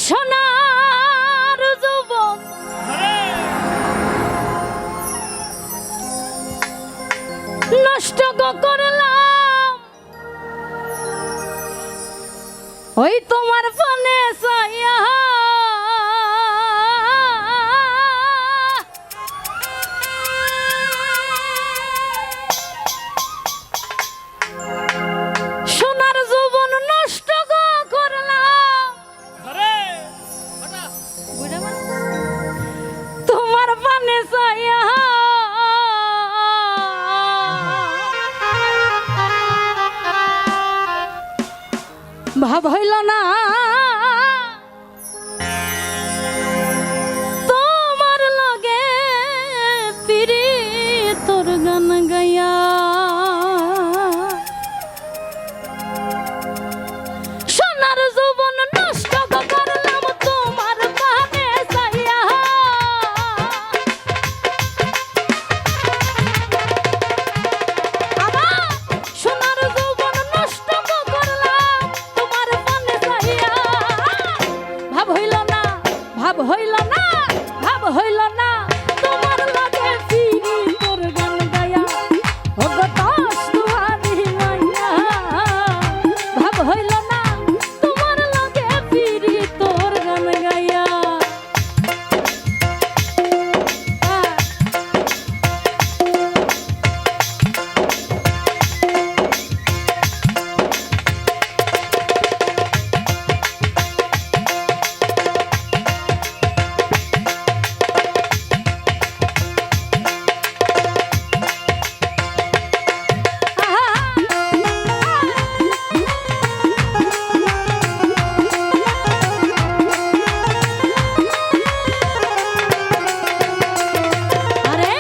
সোনার যুবক নষ্ট করলাম ওই তোমার ফোনে সাইয়া সোনার যৌবন নষ্ট করলাম তোমার পানে সাইয়া ভাব হইল না তোমার লগে পিরি তোর গান গাইয়া সোনার যৌবন নষ্ট করলাম তোমার পানে সাইয়া সোনার যৌবন নষ্ট করলাম তোমার পানে সাইয়া ভাব হইল না ভাব হইল না ভাব হইল না তোমার লগে ফিরি তোর গান গায়া ও গো দশ দুয়ারি মাইয়া ভাব হইল না তোমার লগে ফিরি তোর গান গায়া আরে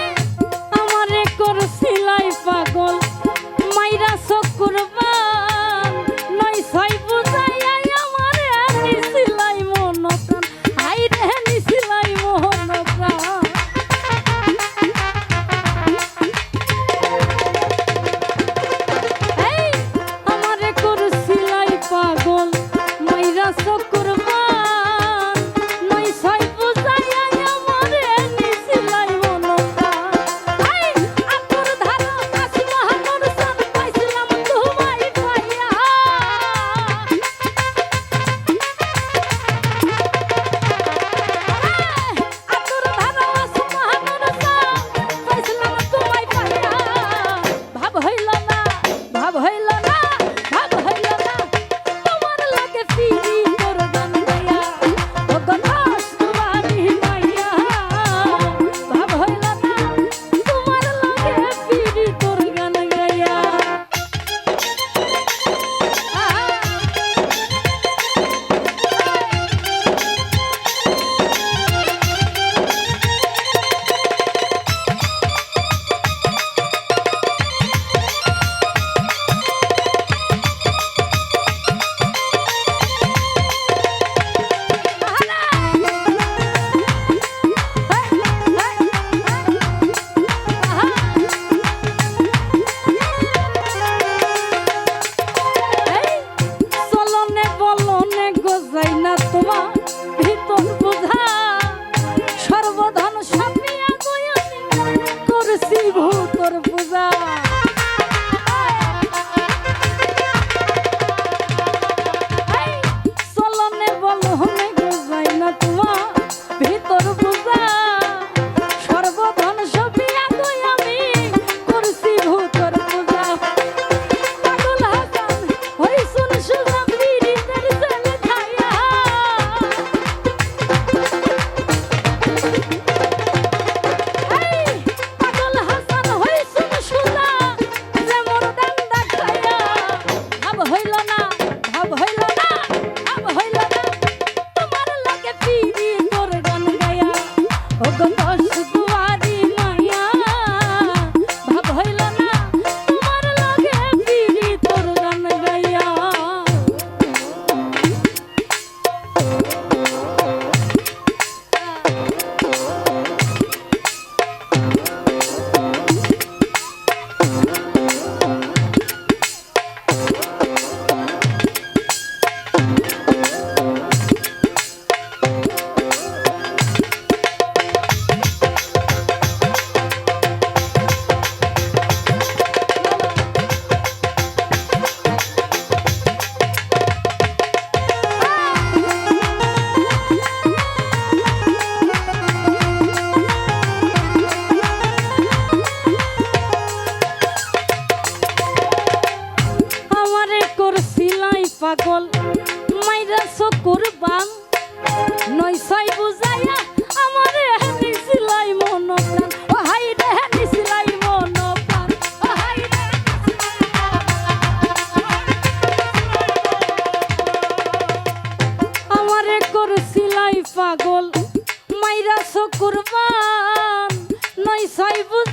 আমারে করছিলাই পাগল মাইরা চকুরবান নয় ছয় বুঝাইয়া আমারে নিছিলাই মন প্রাণ আইরে নিছিলাই মন প্রাণ এই আমারে করছিলাই পাগল মাইরা চকুরবান নয় ছয় বুঝাইয়া আমারে নিছিলাই মন প্রাণ এই আতর ধারা কাশি মহানর সান পাইছিলাম তোমায় পাইয়া আতর ধারা কাশি মহানর সান পাইছিলাম তোমায় পাইয়া ভাব হইল না ভাব হইল না ভাব হইল না তোমার লাগে ফিরি তোর গান গায়া ও গো দশ দুয়ারি মাইয়া ভাব হইল না তোমার লাগে ফিরি তোর গান গায়া এই চলনে বলনে গজাই না তোমার ভিতর বোঝা সর্বধন সাপিয়া গয়া করছি ভূতর পূজা এই চলনে বলনে গজাই না তোমার ভিতর বোঝা সর্বধন সাপিয়া গয়া আমি করছি ভূতর পূজা পাগল হাসান ওই শুন সুজা পীড়িতের ছেলে ছায়া এই পাগল হাসান ওই শুন সুজা যে মোর ডান্ডা খায়া ভাব হইল না ভাব হইল না ভাব হইল না তোমার লাগে ফিরি তোর গান গায়া ও গো দশ দুয়ারি মাইয়া ভাব হইল না তোমার লাগে ফিরি তোর গান গায়া পাগল মাইরা চকুর বান নয় ছয় বুঝাইয়া আমারে নিছিলাই মন প্রাণ ও হাই রে নিছিলাই মন প্রাণ ও হাই রে আমারে করছিলাই পাগল মাইরা চকুর বান নয় ছয় বুঝ